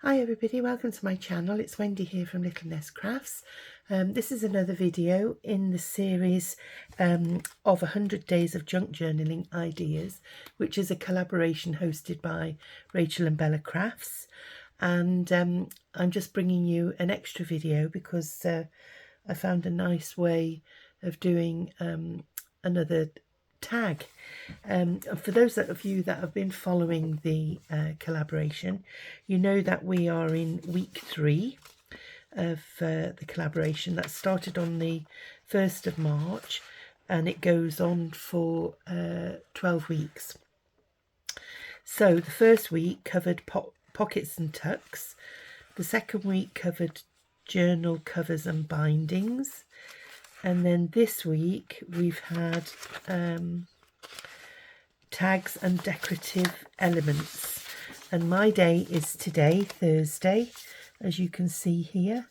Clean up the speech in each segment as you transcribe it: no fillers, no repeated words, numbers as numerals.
Hi everybody, welcome to my channel. It's Wendy here from Little Nest Crafts. This is another video in the series of 100 Days of Junk Journaling Ideas, which is a collaboration hosted by RachandBellaCrafts. And I'm just bringing you an extra video because I found a nice way of doing another tag. For those of you that have been following the collaboration, you know that we are in week 3 of the collaboration. That started on the 1st of March and it goes on for 12 weeks. So the first week covered pockets and tucks. The second week covered journal covers and bindings. And then this week we've had tags and decorative elements. And my day is today, Thursday, as you can see here.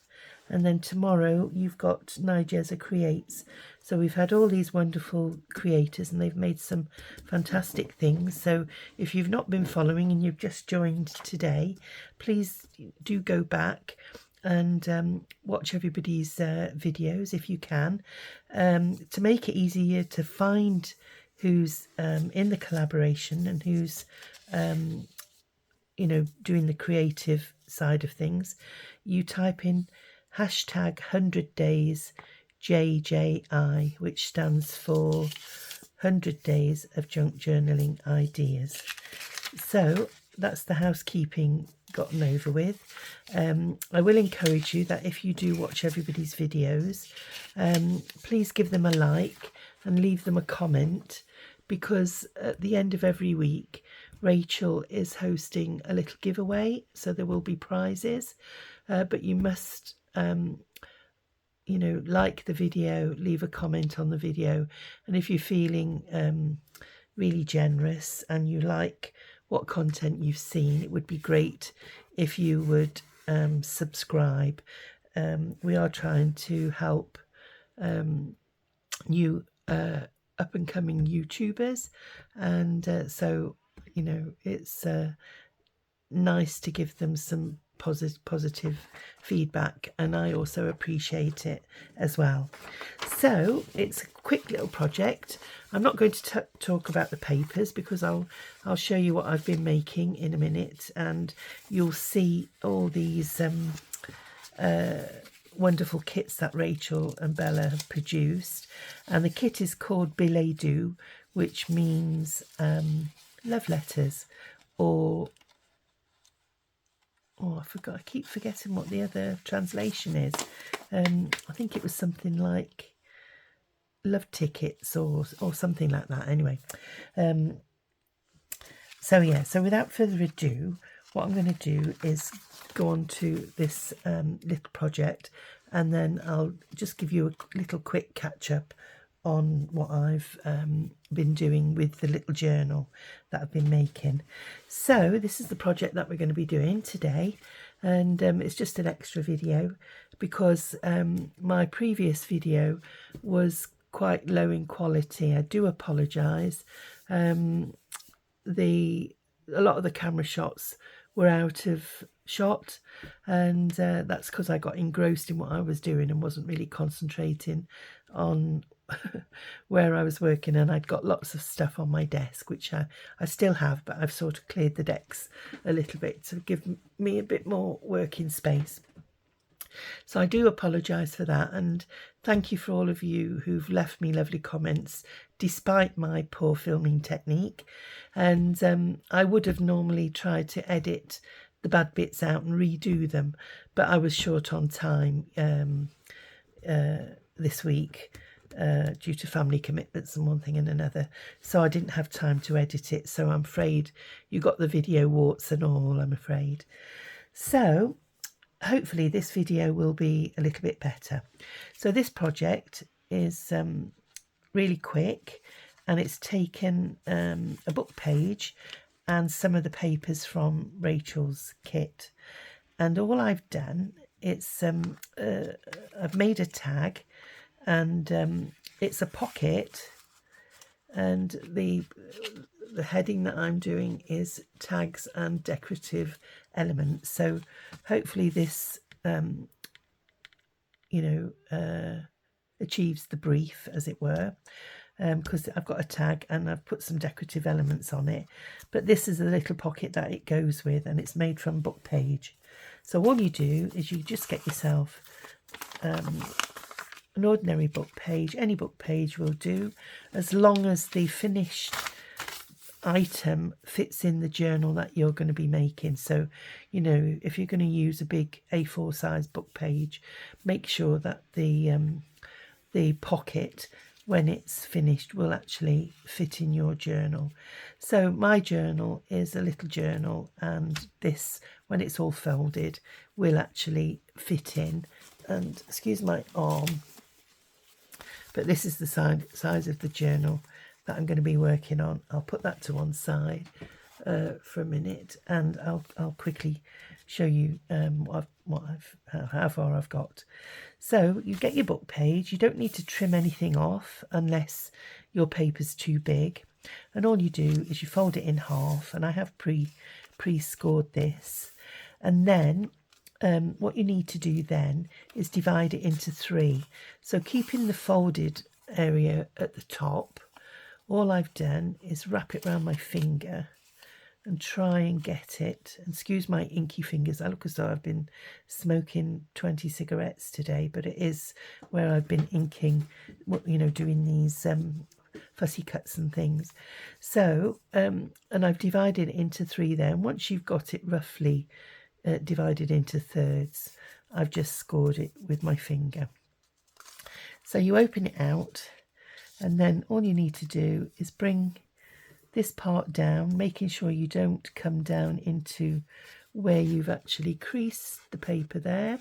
And then tomorrow you've got Nigeza Creates. So we've had all these wonderful creators and they've made some fantastic things. So if you've not been following and you've just joined today, please do go back and watch everybody's videos if you can, to make it easier to find who's in the collaboration and who's you know, doing the creative side of things. You type in hashtag 100 days JJI, which stands for 100 days of junk journaling ideas. So that's the housekeeping gotten over with. I will encourage you that if you do watch everybody's videos, please give them a like and leave them a comment, because at the end of every week Rachel is hosting a little giveaway, so there will be prizes, but you must you know, like the video, leave a comment on the video, and if you're feeling really generous and you like what content you've seen, it would be great if you would subscribe. We are trying to help new up and coming YouTubers, and so, you know, it's nice to give them some positive feedback, and I also appreciate it as well. So it's a quick little project. I'm not going to talk about the papers because I'll show you what I've been making in a minute, and you'll see all these wonderful kits that Rachel and Bella have produced. And the kit is called Billet Doux, which means love letters, or I forgot, I keep forgetting what the other translation is. I think it was something like love tickets or something like that. Anyway, so yeah, so without further ado, what I'm going to do is go on to this little project, and then I'll just give you a little quick catch up on what I've been doing with the little journal that I've been making. So this is the project that we're going to be doing today, and it's just an extra video because my previous video was quite low in quality. I do apologise. A lot of the camera shots were out of shot, and that's because I got engrossed in what I was doing and wasn't really concentrating on where I was working, and I'd got lots of stuff on my desk, which I still have, but I've sort of cleared the decks a little bit to give me a bit more working space. So I do apologise for that, and thank you for all of you who've left me lovely comments despite my poor filming technique. And I would have normally tried to edit the bad bits out and redo them, but I was short on time this week due to family commitments and one thing and another, so I didn't have time to edit it. So I'm afraid you got the video warts and all, I'm afraid. So hopefully this video will be a little bit better. So this project is really quick, and it's taken a book page and some of the papers from Rachel's kit, and all I've done, it's I've made a tag, and it's a pocket and the heading that I'm doing is tags and decorative elements. So hopefully this achieves the brief, as it were, because I've got a tag and I've put some decorative elements on it. But this is a little pocket that it goes with, and it's made from book page. So all you do is you just get yourself an ordinary book page. Any book page will do, as long as the finished item fits in the journal that you're going to be making. So, you know, if you're going to use a big A4 size book page, make sure that the pocket, when it's finished, will actually fit in your journal. So my journal is a little journal, and this, when it's all folded, will actually fit in. And excuse my arm, but this is the size of the journal that I'm going to be working on. I'll put that to one side for a minute, and I'll quickly show you how far I've got. So you get your book page. You don't need to trim anything off unless your paper's too big, and all you do is you fold it in half, and I have pre-scored this, and then what you need to do then is divide it into 3. So keeping the folded area at the top, all I've done is wrap it around my finger and try and get it. And excuse my inky fingers, I look as though I've been smoking 20 cigarettes today, but it is where I've been inking, you know, doing these fussy cuts and things. So, and I've divided it into 3 there. And once you've got it roughly divided into thirds, I've just scored it with my finger. So you open it out, and then all you need to do is bring this part down, making sure you don't come down into where you've actually creased the paper there.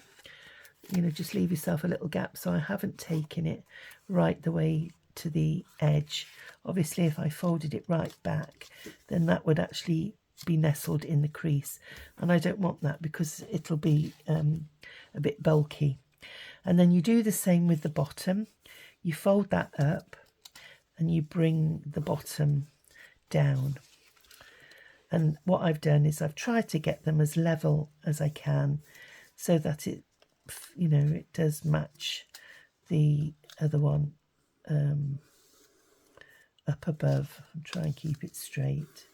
You know, just leave yourself a little gap. So I haven't taken it right the way to the edge. Obviously, if I folded it right back, then that would actually be nestled in the crease, and I don't want that because it'll be a bit bulky. And then you do the same with the bottom. You fold that up and you bring the bottom down, and what I've done is I've tried to get them as level as I can so that it, you know, it does match the other one up above, and try and keep it straight.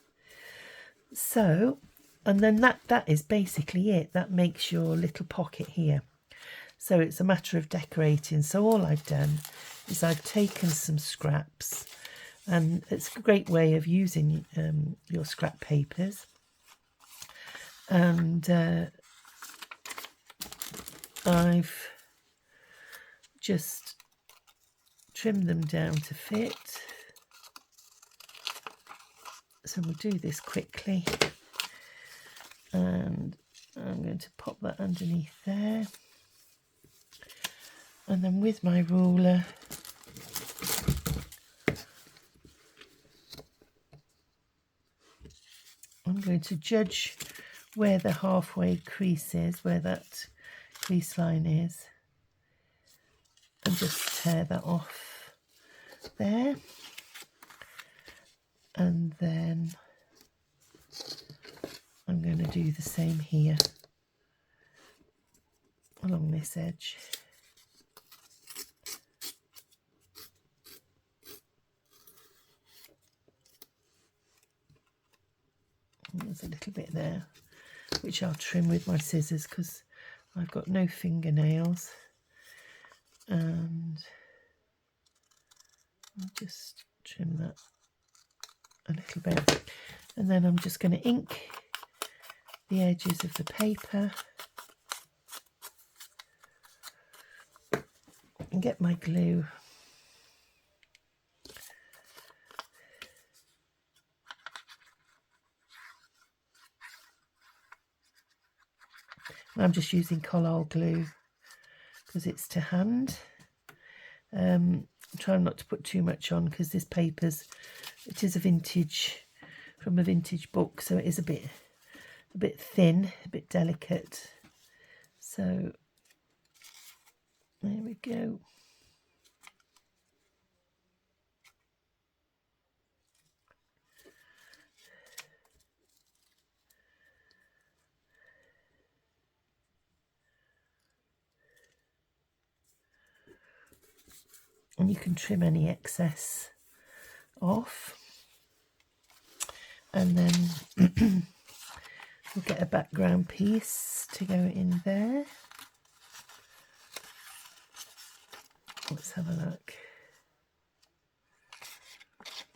So, and then that is basically it. That makes your little pocket here. So it's a matter of decorating. So all I've done is I've taken some scraps, and it's a great way of using your scrap papers. And I've just trimmed them down to fit. So we'll do this quickly, and I'm going to pop that underneath there, and then with my ruler I'm going to judge where the halfway crease is, where that crease line is, and just tear that off there. And then I'm going to do the same here along this edge. And there's a little bit there, which I'll trim with my scissors because I've got no fingernails. And I'll just trim that a little bit, and then I'm just going to ink the edges of the paper and get my glue. And I'm just using collal glue because it's to hand. I'm trying not to put too much on because this paper's, it is a vintage, from a vintage book, so it is a bit thin, a bit delicate. So there we go. and you can trim any excess off, and then we'll get a background piece to go in there. Let's have a look.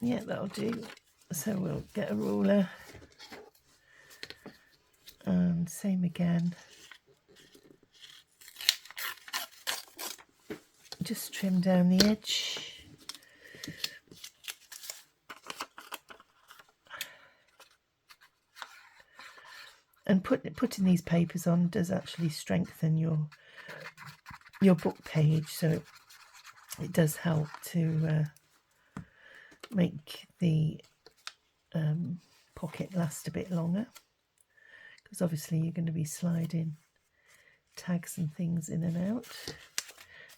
Yeah, that'll do. So we'll get a ruler, and same again. Just trim down the edge. And putting these papers on does actually strengthen your book page, so it does help to make the pocket last a bit longer, because obviously you're going to be sliding tags and things in and out.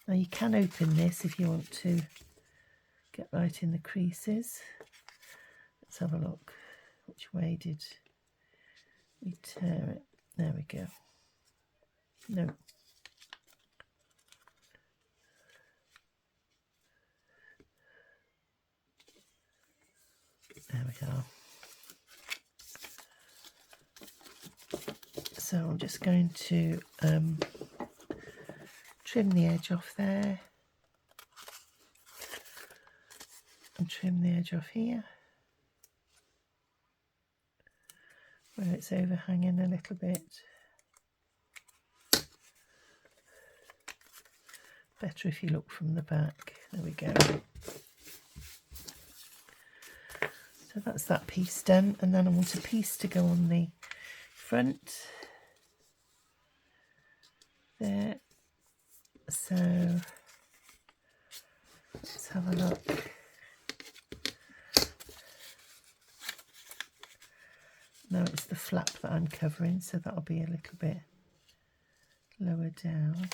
Now you can open this if you want to get right in the creases. Let's have a look. Which way did we tear it? There we go. No. There we are. So I'm just going to trim the edge off there, and trim the edge off here where it's overhanging a little bit. Better if you look from the back. There we go. So that's that piece done, and then I want a piece to go on the front there. So let's have a look. No, it's the flap that I'm covering, so that'll be a little bit lower down.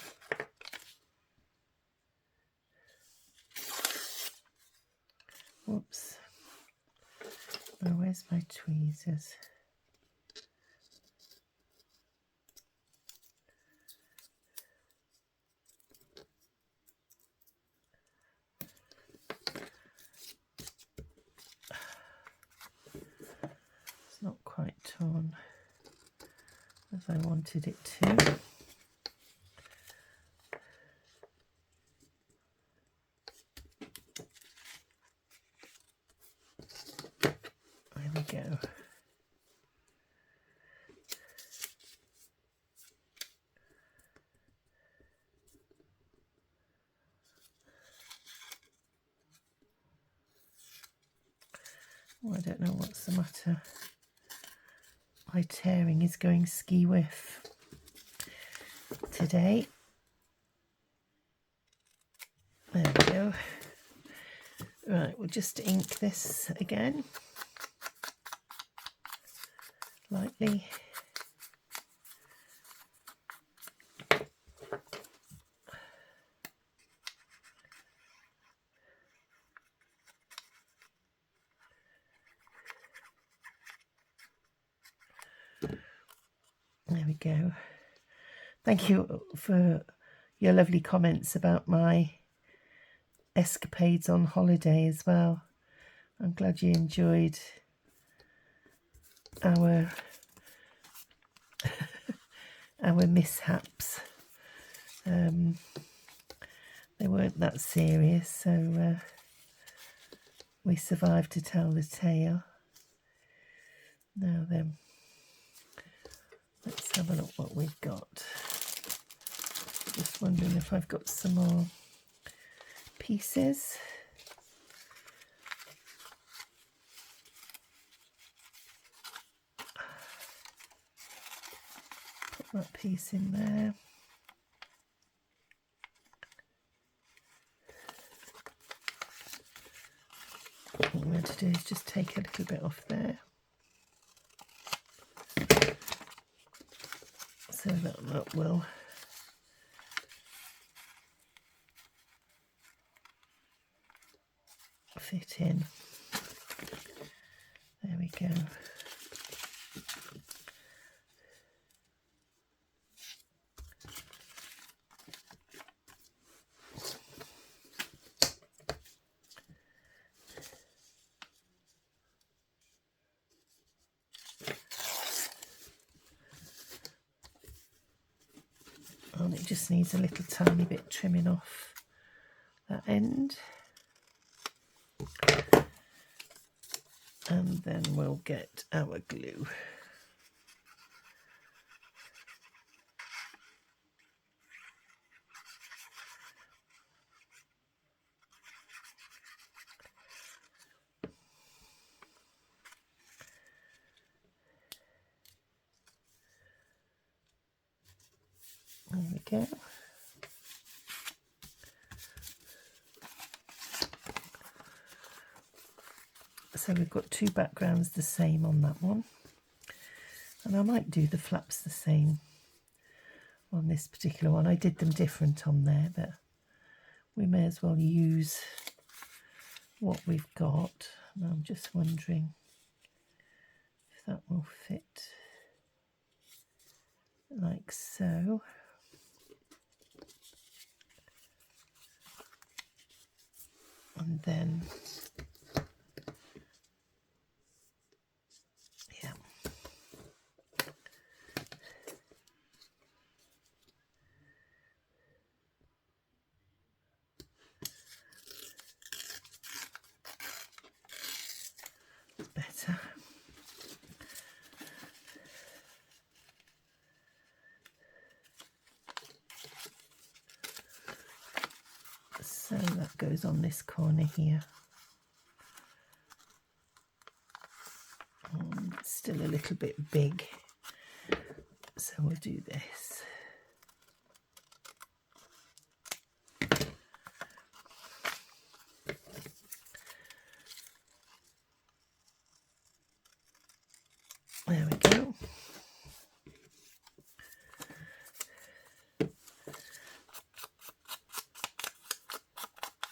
Whoops. Oh, where's my tweezers? It's not quite torn as I wanted it to. There we go. Oh, I don't know what's the matter. My tearing is going ski-whiff today. There we go. Right, we'll just ink this again lightly. There we go. Thank you for your lovely comments about my escapades on holiday as well. I'm glad you enjoyed our our mishaps. They weren't that serious, so we survived to tell the tale. Now then, let's have a look what we've got. Just wondering if I've got some more pieces. Put that piece in there. What I'm going to do is just take a little bit off there, so that will fit in. There we go. And it just needs a little tiny bit trimming off that end. And then we'll get our glue. There we go. So we've got two backgrounds the same on that one. And I might do the flaps the same on this particular one. I did them different on there, but we may as well use what we've got. And I'm just wondering if that will fit like so. And then, yeah. Better. So that goes on this corner here. It's still a little bit big, so we'll do this. There we go.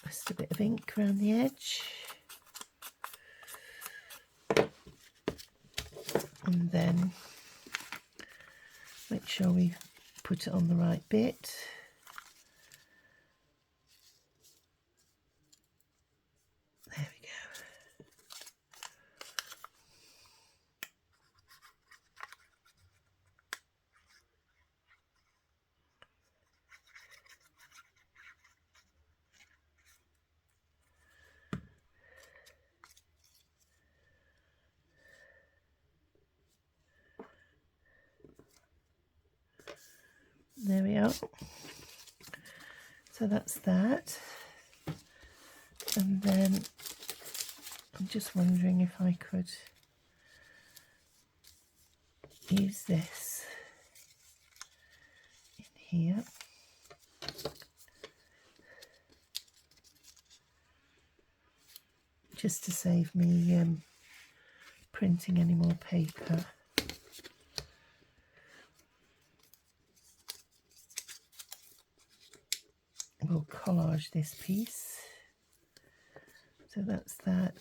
Just a bit of ink around the edge. And then make sure we put it on the right bit. There we go. There we are. So that's that. And then I'm just wondering if I could use this in here. Just to save me printing any more paper. We'll collage this piece. So that's that.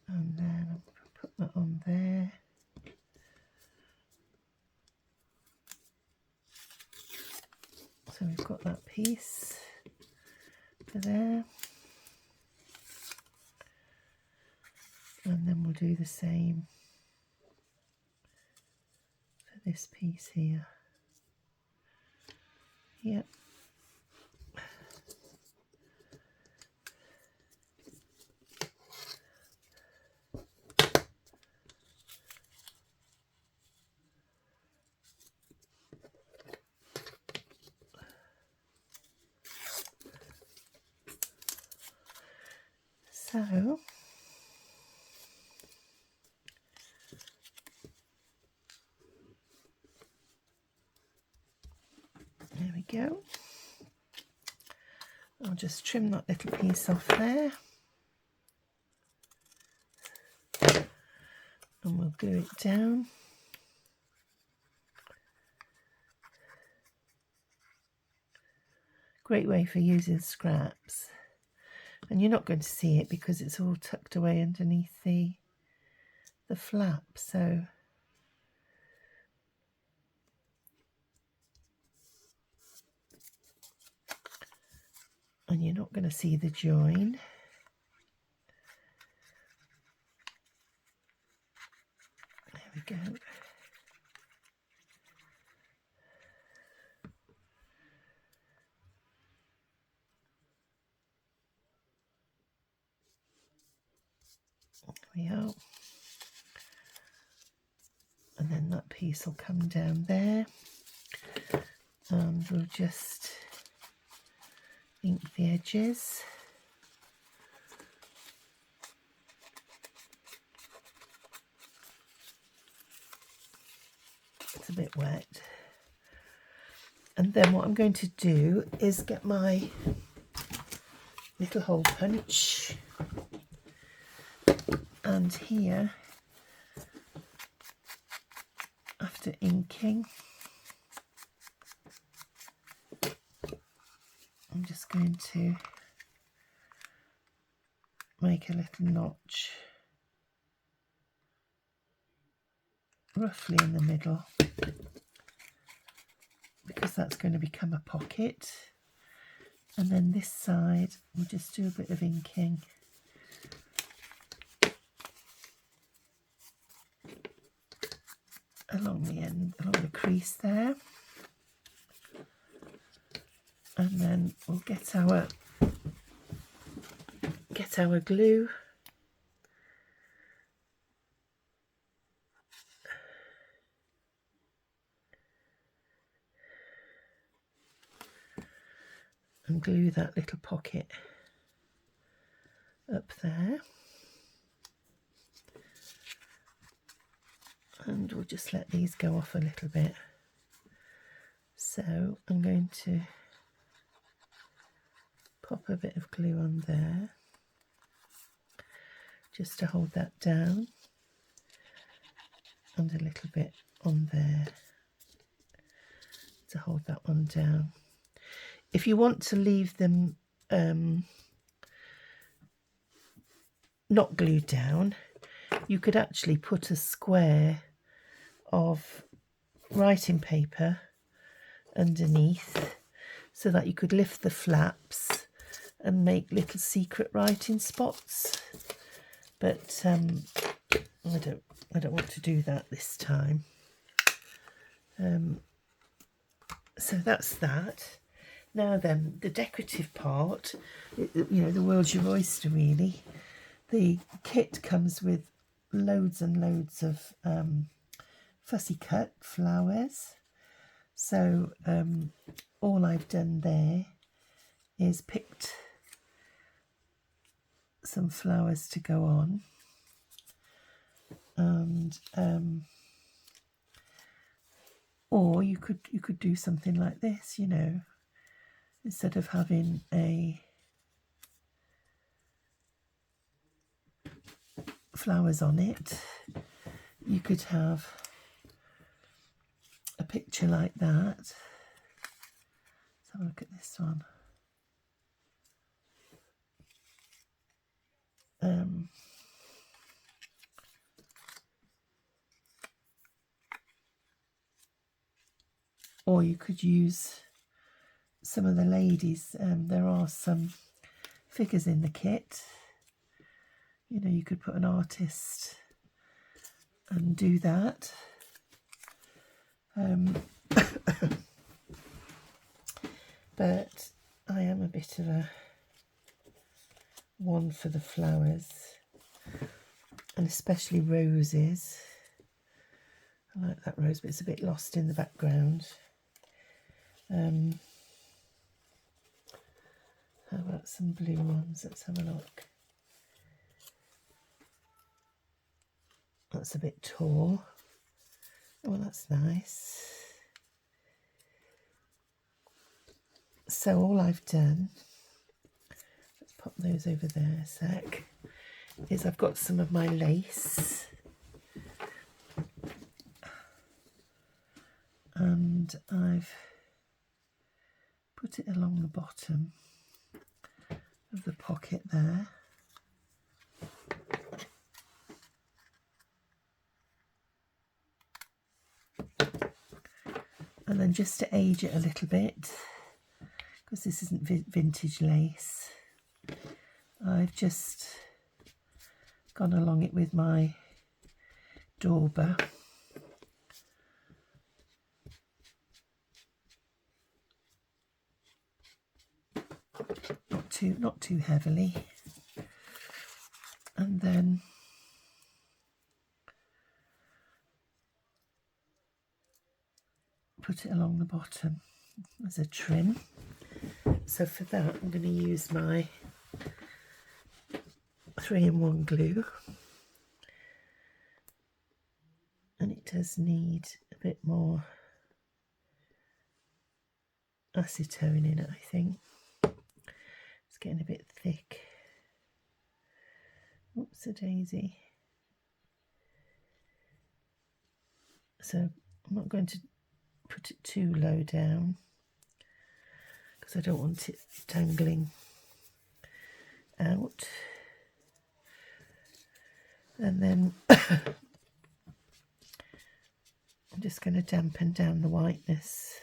And then I'll put that on there. So we've got that piece for there. And then we'll do the same for this piece here. Yep. So there we go. I'll just trim that little piece off there. And we'll glue it down. Great way for using scraps. And you're not going to see it because it's all tucked away underneath the flap. So and you're not going to see the join. There we go. and then that piece will come down there, and we'll just ink the edges. It's a bit wet. And then what I'm going to do is get my little hole punch, and here, after inking, I'm just going to make a little notch roughly in the middle, because that's going to become a pocket. And then this side, we'll just do a bit of inking along the end, along the crease there. And then we'll get our glue. And glue that little pocket up there. And we'll just let these go off a little bit. So I'm going to pop a bit of glue on there, just to hold that down, and a little bit on there to hold that one down. If you want to leave them not glued down, you could actually put a square of writing paper underneath, so that you could lift the flaps and make little secret writing spots. But I don't want to do that this time. So that's that. Now then, the decorative part, you know, the world's your oyster really. The kit comes with loads and loads of fussy cut flowers. So all I've done there is picked some flowers to go on, and or you could do something like this, you know, instead of having a flowers on it, you could have a picture like that. Let's have a look at this one. Or you could use some of the ladies. There are some figures in the kit. You know, you could put an artist and do that. But I am a bit of a one for the flowers, and especially roses. I like that rose, but it's a bit lost in the background. How about some blue ones? Let's have a look. That's a bit tall. Oh, that's nice. So all I've done, let's pop those over there a sec, is I've got some of my lace, and I've put it along the bottom of the pocket there. And then just to age it a little bit, because this isn't vintage lace, I've just gone along it with my dauber. Not too heavily. And then put it along the bottom as a trim. So for that I'm going to use my 3-in-1 glue, and it does need a bit more acetone in it, I think. It's getting a bit thick. Oops, a daisy. So I'm not going to put it too low down because I don't want it dangling out. And then I'm just going to dampen down the whiteness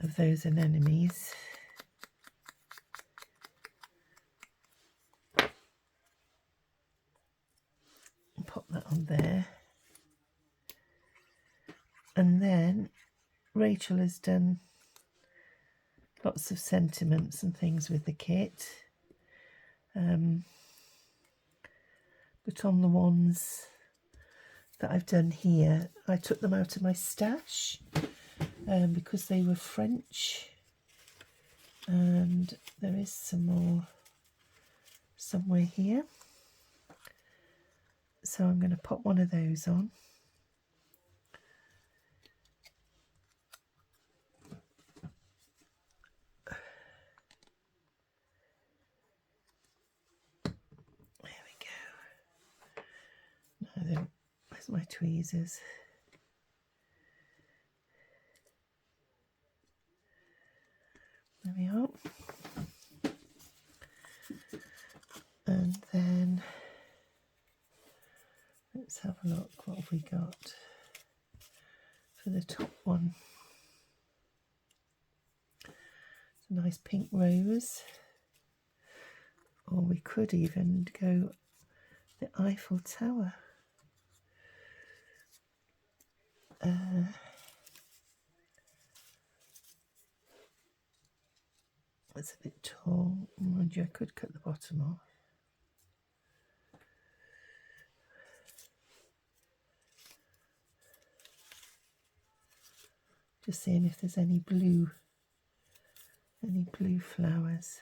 of those anemones. And pop that on there. And then Rachel has done lots of sentiments and things with the kit. But on the ones that I've done here, I took them out of my stash because they were French, and there is some more somewhere here, so I'm going to pop one of those on. There we go. Now then, where's my tweezers? There we are. And then let's have a look. What have we got for the top one? It's a nice pink rose. Or we could even go the Eiffel Tower. It's a bit tall. Mind you, I could cut the bottom off. Just seeing if there's any blue flowers.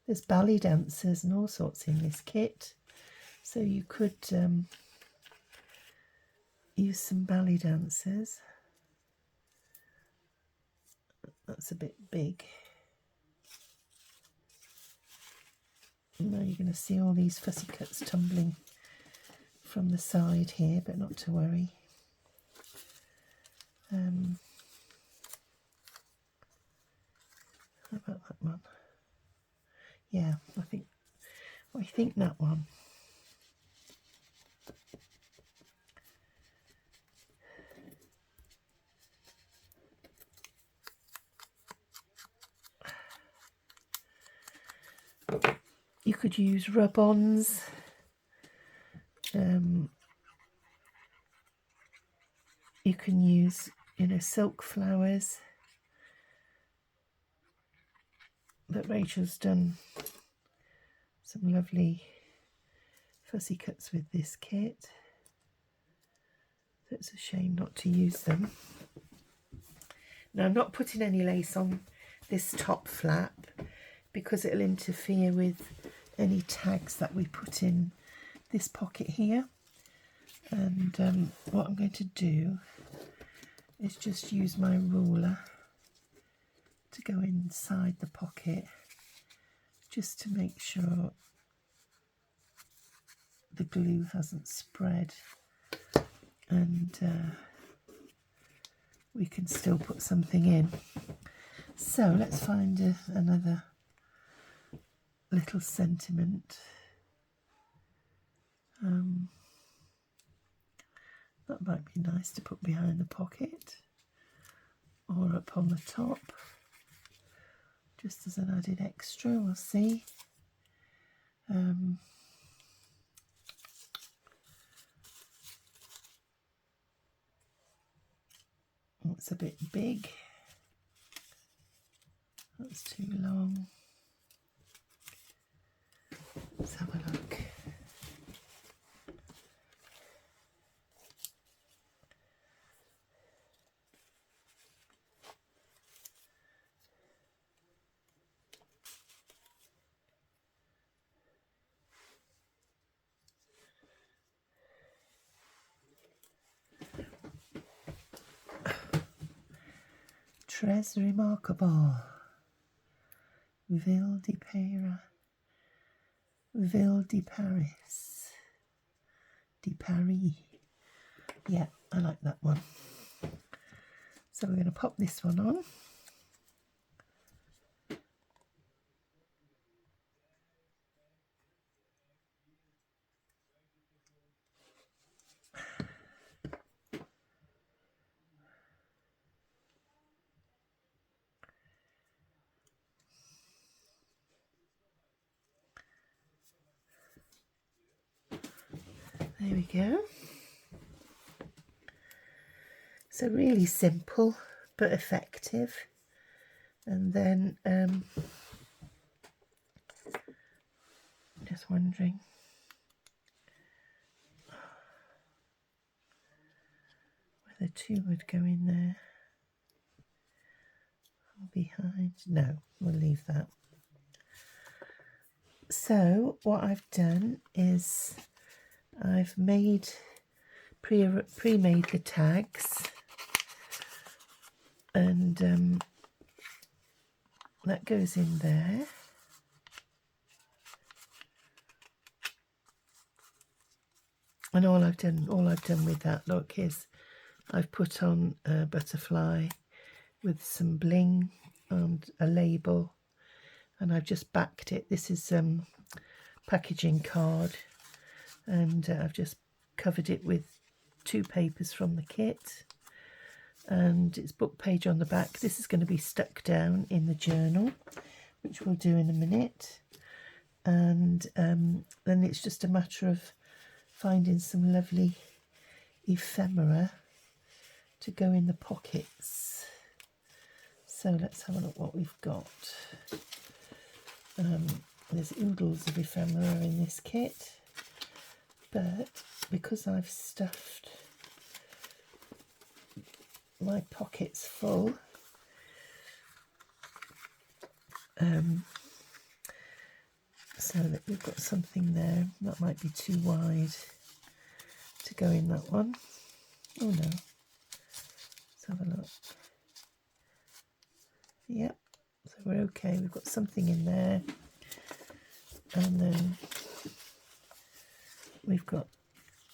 There's ballet dancers and all sorts in this kit, so you could use some ballet dancers. That's a bit big. And now you're going to see all these fussy cuts tumbling from the side here, but not to worry. How about that one? Yeah, I think that one. You could use rub-ons. You can use, silk flowers. But Rachel's done some lovely fussy cuts with this kit, so it's a shame not to use them. Now I'm not putting any lace on this top flap because it'll interfere with any tags that we put in this pocket here. And what I'm going to do is just use my ruler to go inside the pocket just to make sure the glue hasn't spread, and we can still put something in. So let's find another little sentiment. That might be nice to put behind the pocket or up on the top, just as an added extra. We'll see. it's a bit big. That's too long. Let's have a look. Très remarquable. Ville de Paris. De Paris. Yeah, I like that one. So we're going to pop this one on. There we go. So really simple but effective. And then just wondering whether two would go in there or behind. No, we'll leave that. So what I've done is I've made pre-made the tags, and that goes in there. And all I've done with that, look, is I've put on a butterfly with some bling and a label, and I've just backed it. This is packaging card, and I've just covered it with 2 papers from the kit, and it's book page on the back. This is going to be stuck down in the journal, which we'll do in a minute, and then it's just a matter of finding some lovely ephemera to go in the pockets. So let's have a look what we've got. There's oodles of ephemera in this kit, but because I've stuffed my pockets full, so that we've got something there. That might be too wide to go in that one. Oh no, let's have a look. Yep, so we're okay. We've got something in there, and then we've got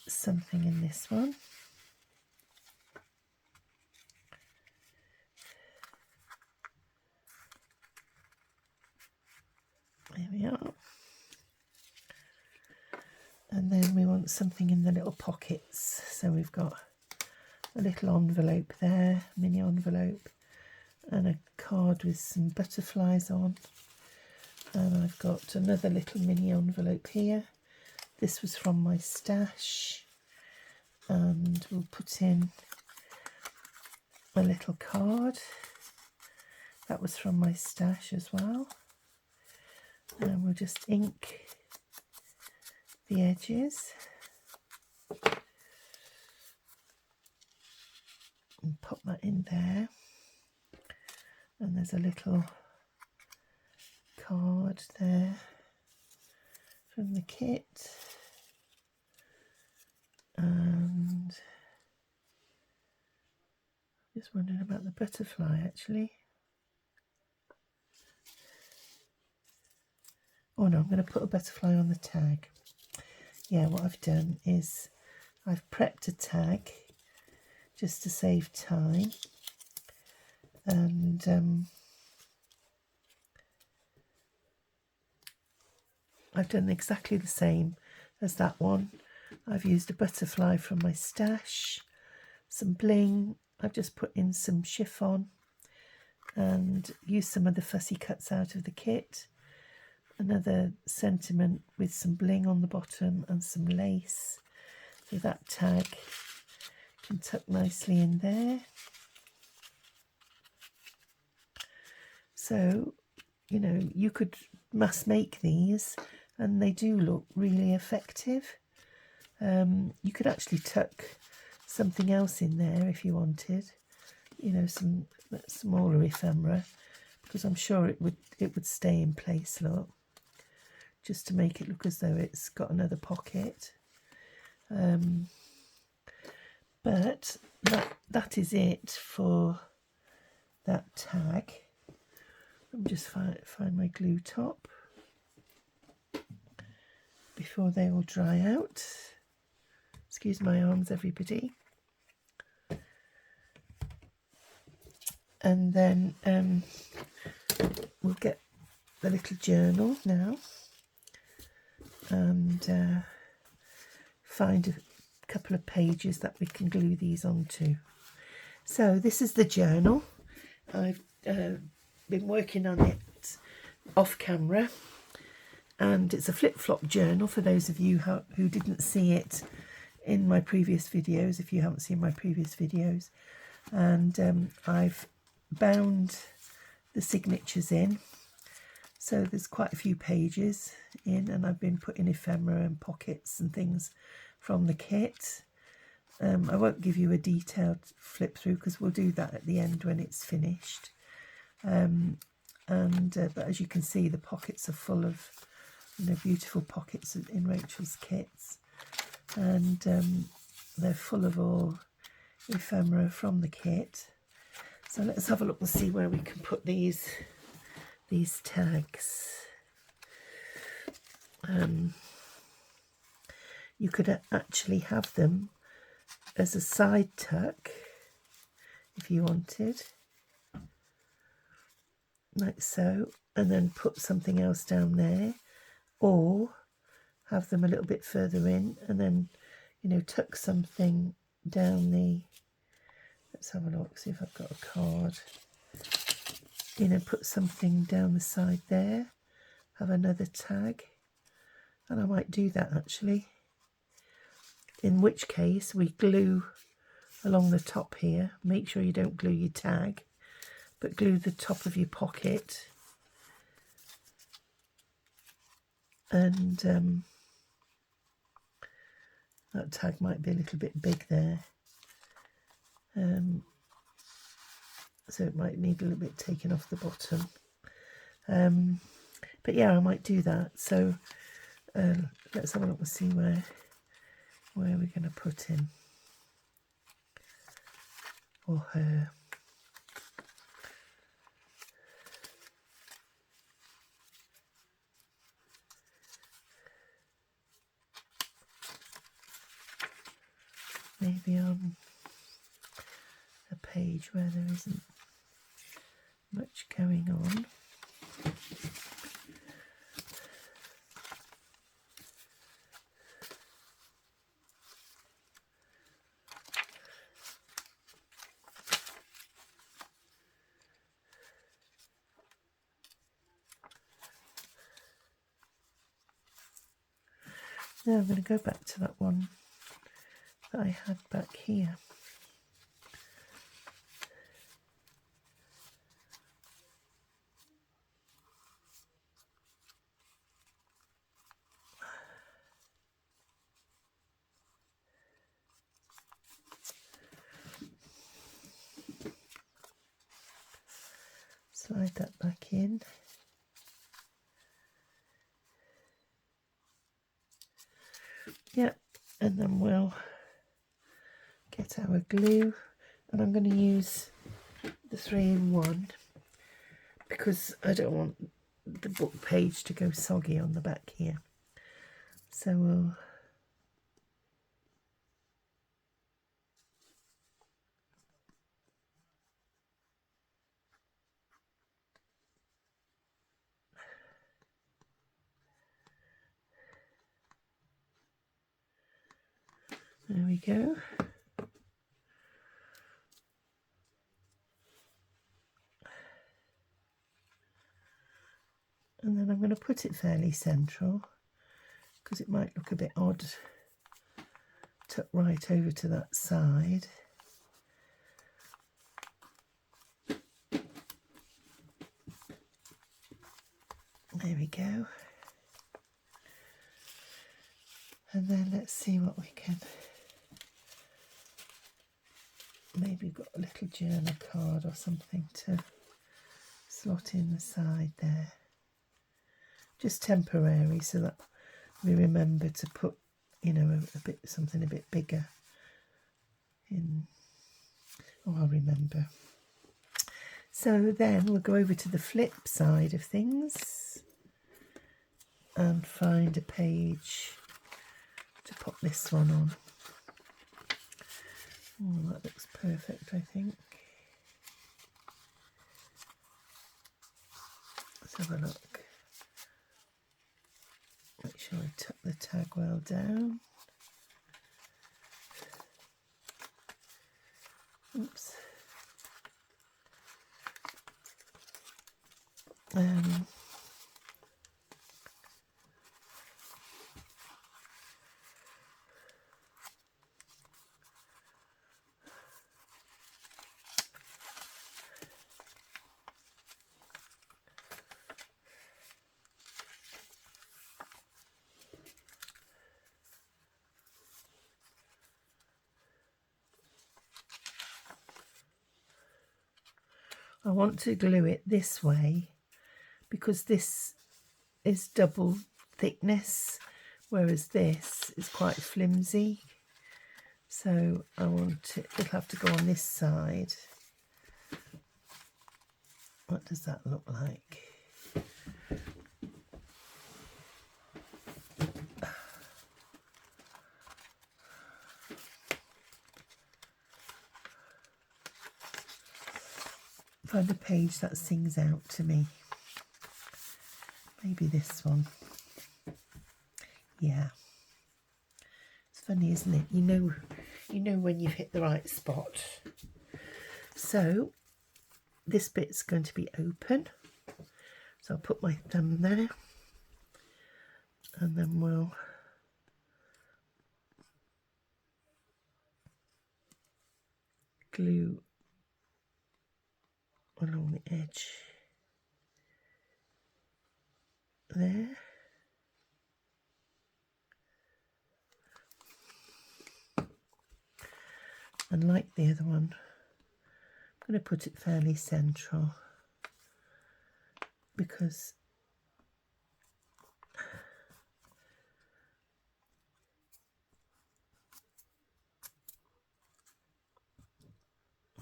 something in this one. There we are. And then we want something in the little pockets. So we've got a little envelope there, mini envelope, and a card with some butterflies on. And I've got another little mini envelope here. This was from my stash. And we'll put in a little card. That was from my stash as well. And we'll just ink the edges and pop that in there. And there's a little card there from the kit, and just wondering about the butterfly actually. Oh no, I'm going to put a butterfly on the tag. Yeah, what I've done is I've prepped a tag just to save time, and I've done exactly the same as that one. I've used a butterfly from my stash, some bling, I've just put in some chiffon and used some of the fussy cuts out of the kit. Another sentiment with some bling on the bottom and some lace, so that tag can tuck nicely in there. So, you know, you could mass make these and they do look really effective. You could actually tuck something else in there if you wanted, you know, some smaller ephemera, because I'm sure it would stay in place, look, just to make it look as though it's got another pocket. But that is it for that tag. Let me just find my glue top before they all dry out. Excuse my arms, everybody. And then we'll get the little journal now and find a couple of pages that we can glue these onto. So this is the journal. I've been working on it off camera, and it's a flip-flop journal for those of you who didn't see it in my previous videos, if you haven't seen my previous videos. And I've bound the signatures in, so there's quite a few pages in, and I've been putting ephemera and pockets and things from the kit. I won't give you a detailed flip through because we'll do that at the end when it's finished. But as you can see, the pockets are full of, you know, beautiful pockets in Rachel's kits, and they're full of all ephemera from the kit. So let's have a look and see where we can put these tags. You could actually have them as a side tuck if you wanted, like so, and then put something else down there, or have them a little bit further in and then, you know, tuck something down the, let's have a look, see if I've got a card, you know, put something down the side there, have another tag, and I might do that actually, in which case we glue along the top here. Make sure you don't glue your tag, but glue the top of your pocket, and that tag might be a little bit big there, so it might need a little bit taken off the bottom, but yeah, I might do that. So let's have a look and see where we're going to put him or her. Maybe on a page where there isn't much going on. Now I'm going to go back to that one that I had back here. Slide that back in. Yep, and then we'll get our glue, and I'm going to use the 3-in-1 because I don't want the book page to go soggy on the back here. So we'll there we go. And then I'm going to put it fairly central because it might look a bit odd tuck right over to that side. There we go. And then let's see what we can, maybe got a little journal card or something to slot in the side there. Just temporary, so that we remember to put, you know, a bit, something a bit bigger in. Oh, I'll remember. So then we'll go over to the flip side of things and find a page to pop this one on. Oh, that looks perfect, I think. Let's have a look. Make sure I tuck the tag well down. Oops. I want to glue it this way because this is double thickness, whereas this is quite flimsy. So I want it, it'll have to go on this side. What does that look like? Find a page that sings out to me. Maybe this one. Yeah. It's funny, isn't it? You know when you've hit the right spot. So this bit's going to be open. So I'll put my thumb there. And then we'll glue along the edge there. And like the other one, I'm going to put it fairly central because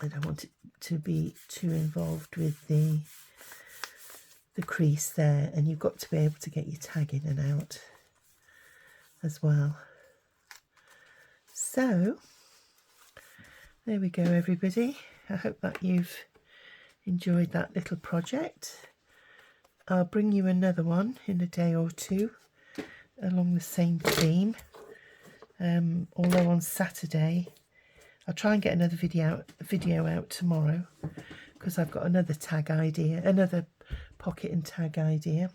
I don't want it to be too involved with the crease there, and you've got to be able to get your tag in and out as well. So there we go, everybody. I hope that you've enjoyed that little project. I'll bring you another one in a day or two along the same theme. Although on Saturday I'll try and get another video out tomorrow because I've got another tag idea, another pocket and tag idea.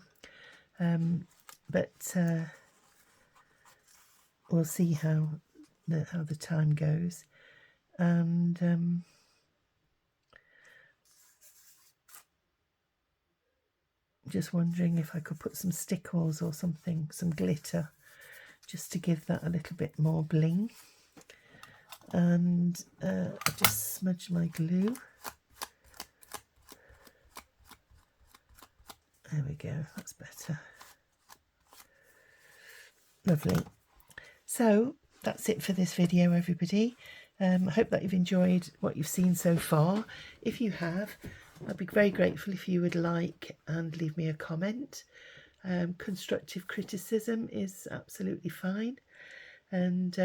But we'll see how the time goes. And just wondering if I could put some stickles or something, some glitter, just to give that a little bit more bling. And I'll just smudge my glue. There we go, that's better. Lovely. So that's it for this video, everybody. I hope that you've enjoyed what you've seen so far. If you have, I'd be very grateful if you would like and leave me a comment. Constructive criticism is absolutely fine. And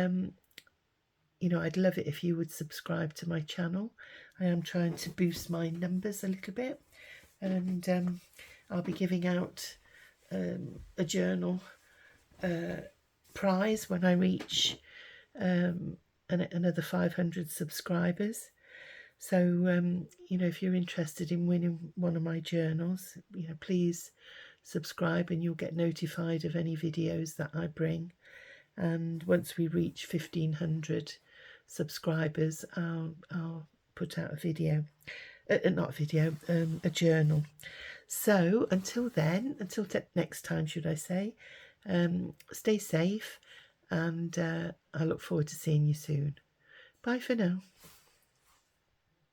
you know, I'd love it if you would subscribe to my channel. I am trying to boost my numbers a little bit, and I'll be giving out a journal prize when I reach another 500 subscribers. So you know, if you're interested in winning one of my journals, you know, please subscribe and you'll get notified of any videos that I bring. And once we reach 1500 subscribers, I'll put out a video, not a video, a journal. So until then, until next time, should I say, stay safe, and I look forward to seeing you soon. Bye for now.